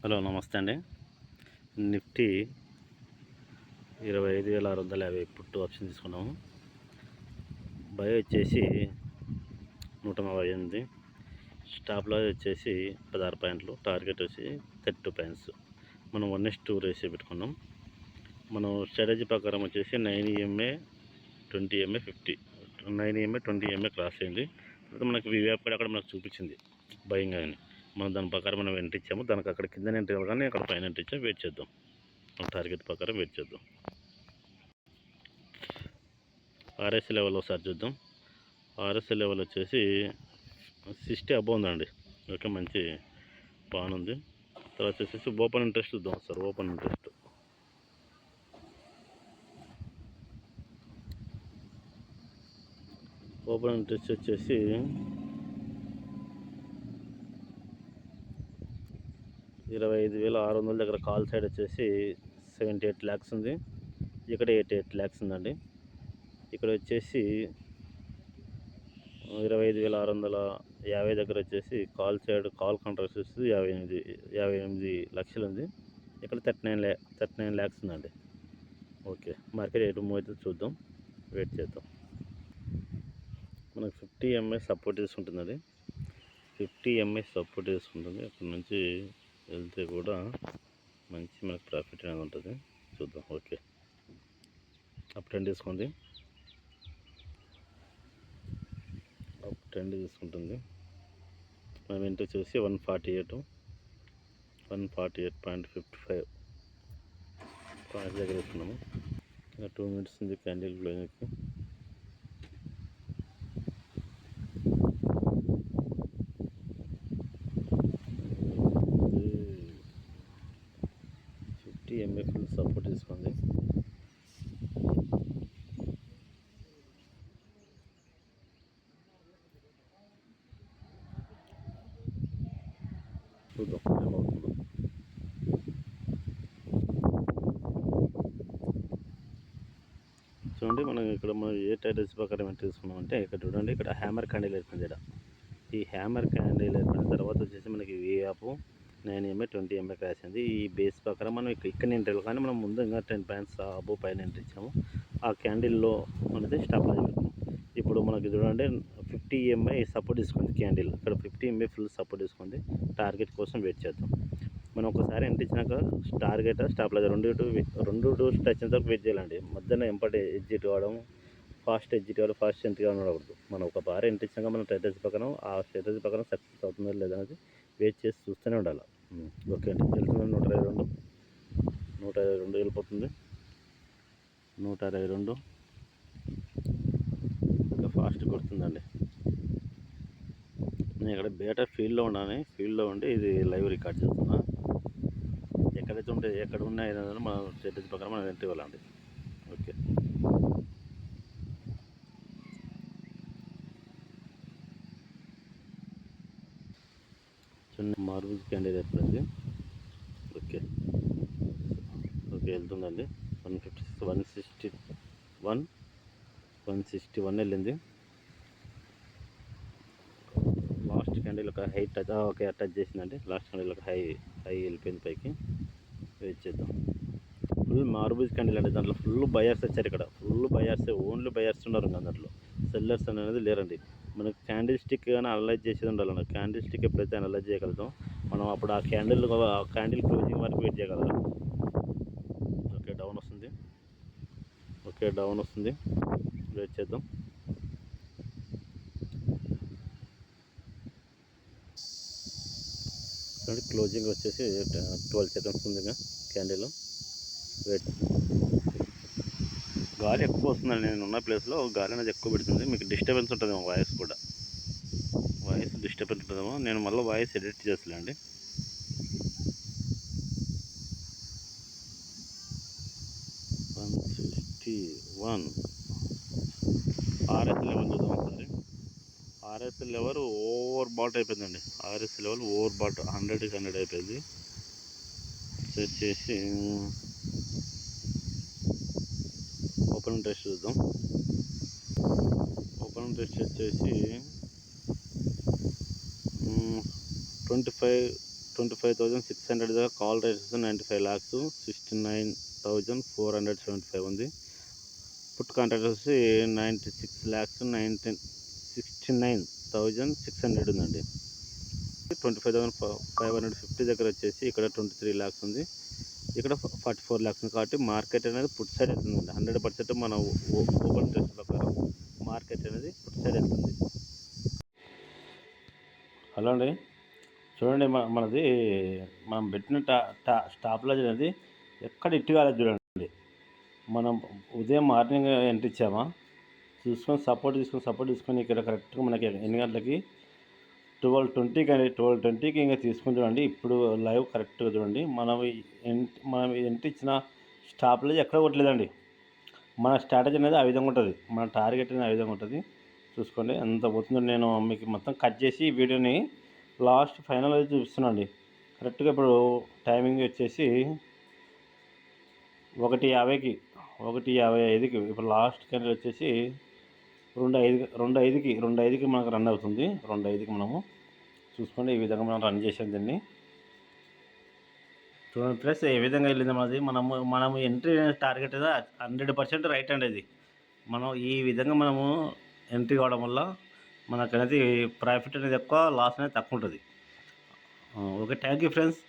Hello నమస్తే అండి. Nifty 25,650 పుట్టు ఆప్షన్ తీసుకున్నాము. బై వచ్చేసి 148, స్టాప్ లాస్ వచ్చేసి 16 పాయింట్లు, టార్గెట్ వచ్చి 32 పాయింట్స్. మనం 1:2 రేషియో పెట్టుకున్నాం. మనం స్ట్రాటజీ ప్రకారం వచ్చేసి 9 EMA 20 EMA 50, 9 EMA 20 EMA cross అయింది. తర్వాత మనకి వివేప్ కూడా అక్కడ మనకు చూపించింది బయింగ్ అని. మనం దాని ప్రకారం మనం ఎంట్రీ ఇచ్చాము. దానికి అక్కడ కింద ఎంట్రీ కానీ అక్కడ పైన ఎంట్రీ ఇచ్చాము. వెయిట్ చేద్దాం, మన టార్గెట్ ప్రకారం వెయిట్ చేద్దాం. ఆర్ఎస్ఎల్ లెవెల్ ఒకసారి చూద్దాం. ఆర్ఎస్ఎల్ లెవెల్ వచ్చేసి 60 అబౌవ్ ఉందండి. ఓకే, మంచి బాగుంది. తర్వాత వచ్చేసి ఓపెన్ ఇంట్రెస్ట్ చూద్దాం సార్. ఓపెన్ ఇంట్రెస్ట్ వచ్చేసి 25,600 దగ్గర కాల్ సైడ్ వచ్చేసి 78 lakhs ఉంది. ఇక్కడ 88 lakhs ఉందండి. ఇక్కడ వచ్చేసి 25,650 దగ్గర వచ్చేసి కాల్ సైడ్ కాల్ కౌంటర్ వచ్చేసి 58 లక్షలు ఉంది. ఇక్కడ 39 lakhs ఉందండి. ఓకే, మార్కెట్ ఎటు మూవ్ అయితే చూద్దాం, వెయిట్ చేద్దాం. మనకు 50 MA సపోర్ట్ తీసుకుంటుంది. 50 MA సపోర్ట్ తీసుకుంటుంది. అక్కడ నుంచి వెళ్తే కూడా మంచి మనకు ప్రాఫిట్ అనేది ఉంటుంది. చూద్దాం. ఓకే, అప్ ట్రెండ్ తీసుకుంది. అప్ ట్రెండ్ తీసుకుంటుంది. మనం ఎంత చూసి 148.55 పాయింట్ దగ్గర వేసుకున్నాము. 2 minutes ఉంది క్యాండిల్ క్లోజింగ్కి. MA ఫుల్ సపోర్ట్ తీసుకుంది. చూద్దాం ఏమవుతుందో. చూడండి, మనం ఇక్కడ ఏ టైటిల్స్ ప్రకారం ఎంత తీసుకున్నామంటే ఇక్కడ చూడండి, ఇక్కడ హ్యామర్ క్యాండిల్ ఏర్పడింది. ఇక్కడ ఈ హ్యామర్ క్యాండిల్ ఏర్పడిన తర్వాత వచ్చేసి మనకి VAP 9 MA 20 MA క్రాష్ అయింది. ఈ బేస్ ప్రకారం మనం ఇక్కడ ఎంట్రీ కానీ మనం ముందు ఇంకా 10 పాయింట్స్ అబో పైన ఎంట్రీ ఇచ్చాము. ఆ క్యాండిల్లో అనేది స్టాప్ లాస్ పెట్టుకున్నాం. ఇప్పుడు మనకి చూడండి 50 MA సపోర్ట్ తీసుకుంది క్యాండిల్. ఇక్కడ 50 MA ఫుల్ సపోర్ట్ తీసుకుంది. టార్గెట్ కోసం వెయిట్ చేద్దాం. మనం ఒకసారి ఎంట్రీ ఇచ్చినాక టార్గెట్ స్టాప్ లాస్ రెండు టచ్ అయినంత వరకు వెయిట్ చేయాలండి. మధ్యన ఎంపటి ఎగ్జిట్ కావడం, ఫాస్ట్ ఎగ్జిట్ కావడం, ఫాస్ట్ ఎంట్రీ కావడం ఉండకూడదు. మనం ఒక బార్ ఎంట్రీ ఇచ్చినాక మనం స్ట్రాటజీ ప్రకారం ఆ స్ట్రాటజీ ప్రకారం సక్సెస్ అవుతుందో లేదనేది వెయిట్ చేసి చూస్తూనే ఉండాలి. ఓకే అండి, వెళ్తుంది 122 వెళ్ళిపోతుంది. 122 ఇంకా ఫాస్ట్ కొడుతుందండి. నేను ఇక్కడ బేటా ఫీల్డ్లో ఉండి ఇది లైవ్ రికార్డ్ చేస్తున్నా. ఎక్కడైతే ఉంటే ఎక్కడ ఉన్నా ఏదైనా మనం స్ట్రాటజీ ప్రకారం మనం ఎంట్రీ ఇవ్వాలండి. ఓకే, చిన్న మార్బుల్ క్యాండిల్ ఏర్పడింది. ఓకే వెళ్తుందండి. 161 వెళ్ళింది. లాస్ట్ క్యాండిల్ ఒక హై టచ్ చేసిందండి. లాస్ట్ క్యాండిల్ ఒక హై వెళ్ళిపోయింది పైకి. వెయిట్ చేద్దాం. ఫుల్ మార్బుల్ క్యాండిల్ అండి. దాంట్లో ఫుల్ బయర్స్ వచ్చారు. ఇక్కడ ఫుల్ బయర్స్, ఓన్లీ బయర్స్ ఉన్నారు. దాంట్లో సెల్లర్స్ అనేది లేరండి. మనకు క్యాండిల్ స్టిక్ కానీ అనలైజ్ చేసేది ఉండాలన్న. క్యాండిల్ స్టిక్ ఎప్పుడైతే అనలైజ్ చేయగలుగుతాం మనం అప్పుడు ఆ క్యాండిల్ క్లోజింగ్ వరకు వెయిట్ చేయగలుగుతాం. ఓకే, డౌన్ వస్తుంది. వెయిట్ చేద్దాం. క్లోజింగ్ వచ్చేసి 12 seconds ఉంది క్యాండిల్. వెయిట్, గాలి ఎక్కువ వస్తుందండి. నేను ఉన్న ప్లేస్లో గాలి అనేది ఎక్కువ పెడుతుంది. మీకు డిస్టర్బెన్స్ ఉంటుందేమో, వాయిస్ డిస్టర్బెన్స్ ఉంటుందేమో. నేను మళ్ళీ వాయిస్ ఎడిట్ చేస్తానండి. RS లెవెల్ చూద్దాం ఒకసారి. RS లెవెల్ ఓవర్ బాట్ అయిపోయిందండి. RS లెవెల్ ఓవర్ బాట్ 100కి 100 అయిపోయింది. వచ్చేసి ఓపెన్ ఇంట్రెస్ట్ చూద్దాం. ఓపెన్ ఇంట్రెస్ట్ వచ్చేసి 25,600 దాకా కాల్ రేట్ 95 lakhs, 69,475 ఉంది. పుట్ కాంట్రాక్ట్ వచ్చి 96 lakhs 69,600 ఉందండి. 25,550 దగ్గర వచ్చేసి ఇక్కడ 23 lakhs ఉంది, ఇక్కడ 44 lakhs ఉంది. కాబట్టి మార్కెట్ అనేది పుట్ సైడ్ వెళ్తుందండి. 100% మన ఓపెన్ ఇంట్రెస్ట్ ప్రకారం మార్కెట్ అనేది పుట్ సైడ్ వెళ్తుంది. హలో అండి, చూడండి మనది మనం పెట్టిన స్టాప్ లాస్ అనేది ఎక్కడ ఇట్టు కాలేదు చూడండి. మనం ఉదయం మార్నింగ్ ఎంట్రీ ఇచ్చామా చూసుకొని సపోర్ట్ తీసుకొని ఇక్కడ కరెక్ట్గా మనకి ఎన్ని గంటలకి 12:20కి ఇంకా తీసుకుని చూడండి. ఇప్పుడు లైవ్ కరెక్ట్గా చూడండి. మనం ఎంట్రీ ఇచ్చిన స్టాప్ లాస్ ఎక్కడ కొట్టలేదండి. మన స్ట్రాటజీ అనేది ఆ విధంగా ఉంటుంది, మన టార్గెట్ అనేది ఆ విధంగా ఉంటుంది. చూసుకోండి ఎంత పోతుందో. నేను మీకు మొత్తం కట్ చేసి వీడియోని లాస్ట్ ఫైనల్ అయితే చూపిస్తున్నాను అండి. కరెక్ట్గా ఇప్పుడు టైమింగ్ వచ్చేసి 1:55కి ఇప్పుడు లాస్ట్ క్యాండిల్ వచ్చేసి 2:05కి మనకు రన్ అవుతుంది. 2:05కి మనము చూసుకోండి. ఈ విధంగా మనం రన్ చేసాం దీన్ని. చూడండి ప్లస్ ఏ విధంగా వెళ్ళింది మనది. మనము ఎంట్రీ టార్గెట్ 100% రైట్ అండి. అది మనం ఈ విధంగా మనము ఎంట్రీ కావడం వల్ల మనకు అనేది ప్రాఫిట్ అనేది ఎక్కువ, లాస్ అనేది తక్కువ ఉంటుంది. Okay, thank you friends.